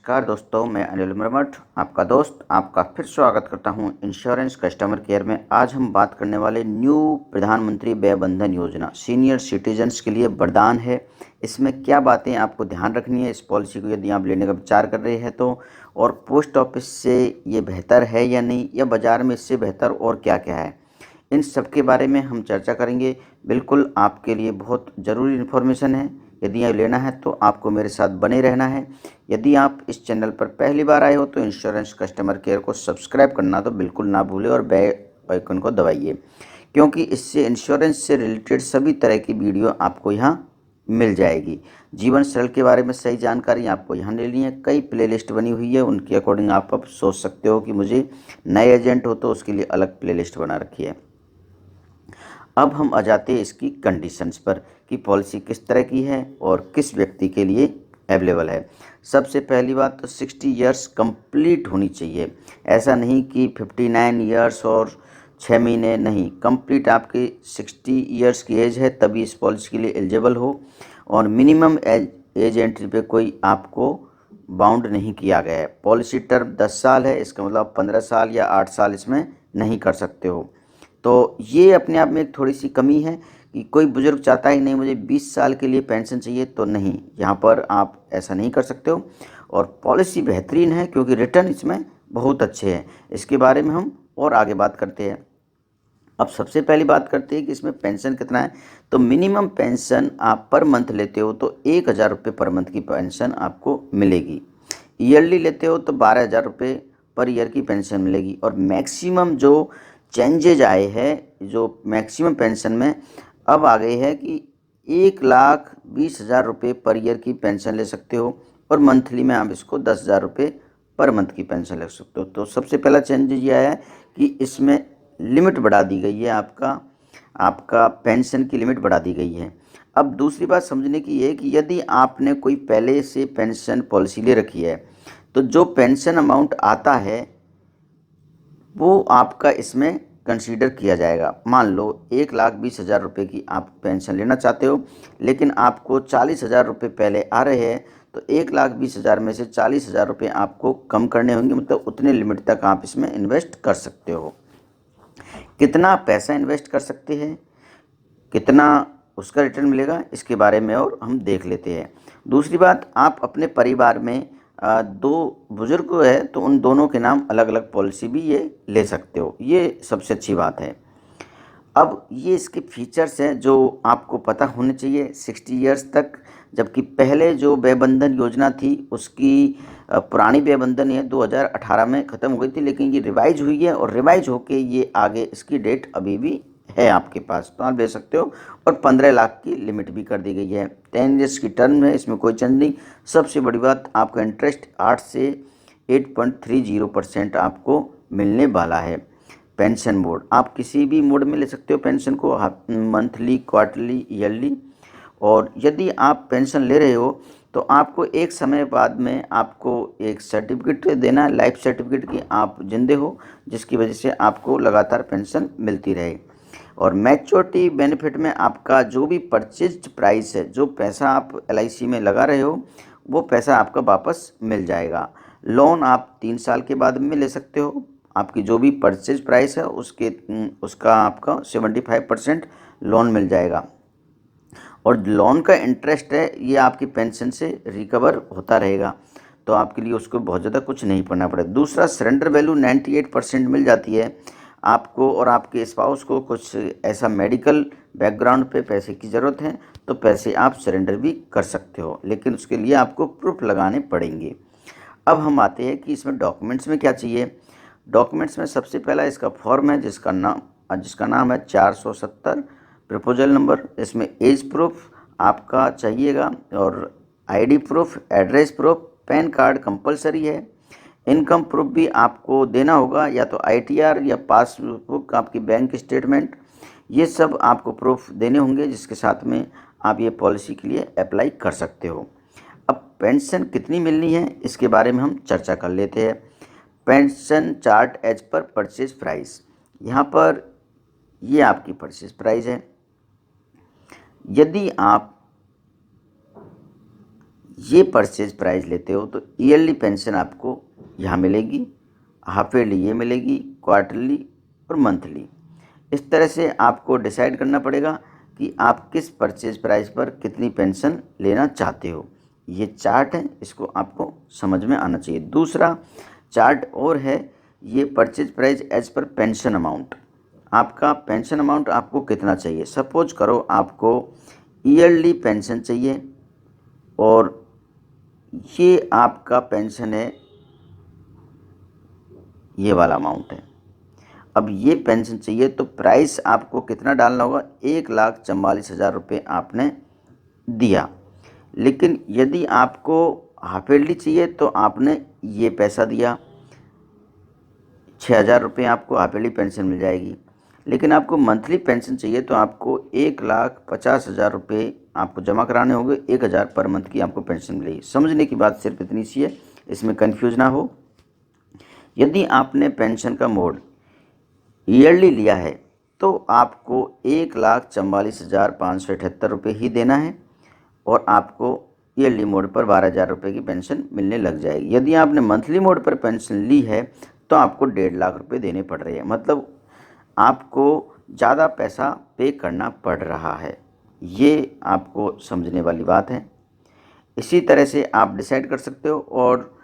नमस्कार दोस्तों, मैं अनिल मरमठ आपका दोस्त आपका फिर स्वागत करता हूं इंश्योरेंस कस्टमर केयर में। आज हम बात करने वाले न्यू प्रधानमंत्री वय बंधन योजना सीनियर सिटीजन्स के लिए वरदान है। इसमें क्या बातें आपको ध्यान रखनी है इस पॉलिसी को यदि आप लेने का विचार कर रहे हैं तो, और पोस्ट ऑफिस से ये बेहतर है या नहीं, या बाज़ार में इससे बेहतर और क्या क्या है, इन सब के बारे में हम चर्चा करेंगे। बिल्कुल आपके लिए बहुत ज़रूरी इन्फॉर्मेशन है। यदि ये लेना है तो आपको मेरे साथ बने रहना है। यदि आप इस चैनल पर पहली बार आए हो तो इंश्योरेंस कस्टमर केयर को सब्सक्राइब करना तो बिल्कुल ना भूलें और बेल आइकन को दबाइए, क्योंकि इससे इंश्योरेंस से रिलेटेड सभी तरह की वीडियो आपको यहाँ मिल जाएगी। जीवन सरल के बारे में सही जानकारी आपको यहाँ लेनी है। कई प्लेलिस्ट बनी हुई है, उनके अकॉर्डिंग आप अब सोच सकते हो कि मुझे नए एजेंट हो तो उसके लिए अलग प्लेलिस्ट बना रखी है। अब हम आ जाते हैं इसकी कंडीशंस पर कि पॉलिसी किस तरह की है और किस व्यक्ति के लिए अवेलेबल है। सबसे पहली बात तो 60 इयर्स कंप्लीट होनी चाहिए। ऐसा नहीं कि 59 इयर्स और 6 महीने, नहीं, कंप्लीट आपकी 60 इयर्स की एज है तभी इस पॉलिसी के लिए एलिजिबल हो। और मिनिमम एज एंट्री पे कोई आपको बाउंड नहीं किया गया है। पॉलिसी टर्म 10 साल है, इसका मतलब 15 साल या 8 साल इसमें नहीं कर सकते हो। तो ये अपने आप में एक थोड़ी सी कमी है कि कोई बुजुर्ग चाहता ही नहीं मुझे 20 साल के लिए पेंशन चाहिए, तो नहीं, यहाँ पर आप ऐसा नहीं कर सकते हो। और पॉलिसी बेहतरीन है क्योंकि रिटर्न इसमें बहुत अच्छे हैं। इसके बारे में हम और आगे बात करते हैं। अब सबसे पहली बात करते हैं कि इसमें पेंशन कितना है। तो मिनिमम पेंशन आप पर मंथ लेते हो तो 1,000 रुपये पर मंथ की पेंशन आपको मिलेगी। ईयरली लेते हो तो 12,000 रुपये पर ईयर की पेंशन मिलेगी। और मैक्सिमम जो चेंजेज आए हैं, जो मैक्सिमम पेंशन में अब आ गई है कि 1,20,000 रुपये पर ईयर की पेंशन ले सकते हो, और मंथली में आप इसको 10,000 रुपये पर मंथ की पेंशन ले सकते हो। तो सबसे पहला चेंज ये आया है कि इसमें लिमिट बढ़ा दी गई है, आपका पेंशन की लिमिट बढ़ा दी गई है। अब दूसरी बात समझने की ये है कि यदि आपने कोई पहले से पेंशन पॉलिसी ले रखी है तो जो पेंशन अमाउंट आता है वो आपका इसमें कंसीडर किया जाएगा। मान लो 1,20,000 रुपये की आप पेंशन लेना चाहते हो, लेकिन आपको 40,000 रुपये पहले आ रहे हैं, तो 1,20,000 में से 40,000 रुपये आपको कम करने होंगे, मतलब उतने लिमिट तक आप इसमें इन्वेस्ट कर सकते हो। कितना पैसा इन्वेस्ट कर सकते हैं, कितना उसका रिटर्न मिलेगा, इसके बारे में और हम देख लेते हैं। दूसरी बात, आप अपने परिवार में दो बुजुर्ग है तो उन दोनों के नाम अलग अलग पॉलिसी भी ये ले सकते हो, ये सबसे अच्छी बात है। अब ये इसके फीचर्स हैं जो आपको पता होने चाहिए 60 इयर्स तक। जबकि पहले जो वय बंधन योजना थी उसकी पुरानी वय बंधन ये 2018 में ख़त्म हो गई थी, लेकिन ये रिवाइज हुई है, और रिवाइज होके ये आगे इसकी डेट अभी भी है आपके पास, तो आप ले सकते हो। और 15 लाख की लिमिट भी कर दी गई है। 10 ईयर्स की टर्म है, इसमें कोई चेंज नहीं। सबसे बड़ी बात, आपका इंटरेस्ट 8 से 8.30% आपको मिलने वाला है। पेंशन मोड आप किसी भी मोड में ले सकते हो पेंशन को, मंथली, क्वार्टरली, ईयरली। और यदि आप पेंशन ले रहे हो तो आपको एक समय बाद में आपको एक सर्टिफिकेट देना है, लाइफ सर्टिफिकेट की आप जिंदे हो, जिसकी वजह से आपको लगातार पेंशन मिलती रहे। और मैच्योरिटी बेनिफिट में आपका जो भी परचेज्ड प्राइस है, जो पैसा आप LIC में लगा रहे हो, वो पैसा आपका वापस मिल जाएगा। लोन आप 3 साल के बाद में ले सकते हो। आपकी जो भी परचेज प्राइस है उसका आपका 75% लोन मिल जाएगा। और लोन का इंटरेस्ट है ये आपकी पेंशन से रिकवर होता रहेगा, तो आपके लिए उसको बहुत ज़्यादा कुछ नहीं पड़ना पड़ेगा। दूसरा, सरेंडर वैल्यू 98% मिल जाती है आपको, और आपके स्पाउस को कुछ ऐसा मेडिकल बैकग्राउंड पे पैसे की ज़रूरत है तो पैसे आप सरेंडर भी कर सकते हो, लेकिन उसके लिए आपको प्रूफ लगाने पड़ेंगे। अब हम आते हैं कि इसमें डॉक्यूमेंट्स में क्या चाहिए। डॉक्यूमेंट्स में सबसे पहला इसका फॉर्म है जिसका नाम है 470 प्रपोजल नंबर। इसमें एज प्रूफ आपका चाहिएगा, और ID proof, address proof, pan card compulsory है। इनकम प्रूफ भी आपको देना होगा, या तो ITR या पासबुक, आपकी बैंक स्टेटमेंट, ये सब आपको प्रूफ देने होंगे, जिसके साथ में आप ये पॉलिसी के लिए अप्लाई कर सकते हो। अब पेंशन कितनी मिलनी है इसके बारे में हम चर्चा कर लेते हैं। पेंशन चार्ट एज पर परचेज प्राइस, यहाँ पर ये आपकी परचेज प्राइस है। यदि आप ये परचेज प्राइस लेते हो तो ईयरली पेंशन आपको यहाँ मिलेगी, हाफ ईयरली ये मिलेगी, क्वार्टरली और मंथली। इस तरह से आपको डिसाइड करना पड़ेगा कि आप किस परचेज प्राइस पर कितनी पेंशन लेना चाहते हो। ये चार्ट है, इसको आपको समझ में आना चाहिए। दूसरा चार्ट और है, ये परचेज प्राइस एज पर पेंशन अमाउंट। आपका पेंशन अमाउंट आपको कितना चाहिए। सपोज करो आपको ईयरली पेंशन चाहिए और ये आपका पेंशन है, ये वाला अमाउंट है। अब ये पेंशन चाहिए तो प्राइस आपको कितना डालना होगा, 1,44,000 रुपये आपने दिया। लेकिन यदि आपको हाफ ईयरली चाहिए तो आपने ये पैसा दिया, 6,000 रुपये आपको हाफ ईयरली पेंशन मिल जाएगी। लेकिन आपको मंथली पेंशन चाहिए तो आपको 1,50,000 रुपये आपको जमा कराने होंगे, 1,000 पर मंथ की आपको पेंशन मिलेगी। समझने की बात सिर्फ इतनी सी है, इसमें कन्फ्यूज ना हो। यदि आपने पेंशन का मोड ईयरली लिया है तो आपको 1,44,578 रुपये ही देना है और आपको ईयरली मोड पर 12,000 रुपये की पेंशन मिलने लग जाएगी। यदि आपने मंथली मोड पर पेंशन ली है तो आपको 1.5 लाख रुपये देने पड़ रहे हैं, मतलब आपको ज़्यादा पैसा पे करना पड़ रहा है। ये आपको समझने वाली बात है। इसी तरह से आप डिसाइड कर सकते हो और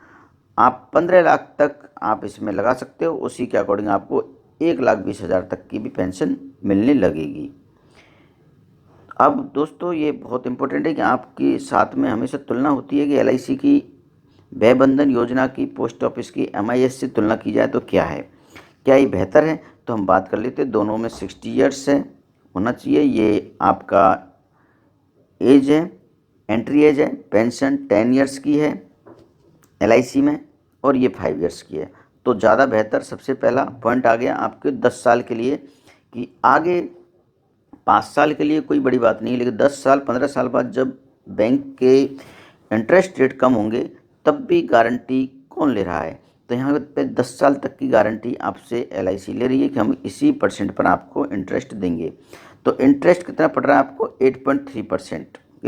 आप 15 लाख तक आप इसमें लगा सकते हो। उसी के अकॉर्डिंग आपको 1,20,000 तक की भी पेंशन मिलने लगेगी। अब दोस्तों ये बहुत इम्पोर्टेंट है कि आपके साथ में हमेशा तुलना होती है कि LIC की व्यय बंधन योजना की पोस्ट ऑफिस की MIS से तुलना की जाए तो क्या है, क्या ये बेहतर है। तो हम बात कर लेते हैं। दोनों में 60 ईयर्स है होना चाहिए। ये आपका एज है, एंट्री एज है। पेंशन 10 ईयर्स की है LIC में और ये 5 ईयर्स की है। तो ज़्यादा बेहतर सबसे पहला पॉइंट आ गया आपके 10 साल के लिए, कि आगे 5 साल के लिए कोई बड़ी बात नहीं, लेकिन 10 साल 15 साल बाद जब बैंक के इंटरेस्ट रेट कम होंगे तब भी गारंटी कौन ले रहा है। तो यहाँ पे 10 साल तक की गारंटी आपसे LIC ले रही है कि हम इसी % पर आपको इंटरेस्ट देंगे। तो इंटरेस्ट कितना पड़ रहा है आपको, 8.3%।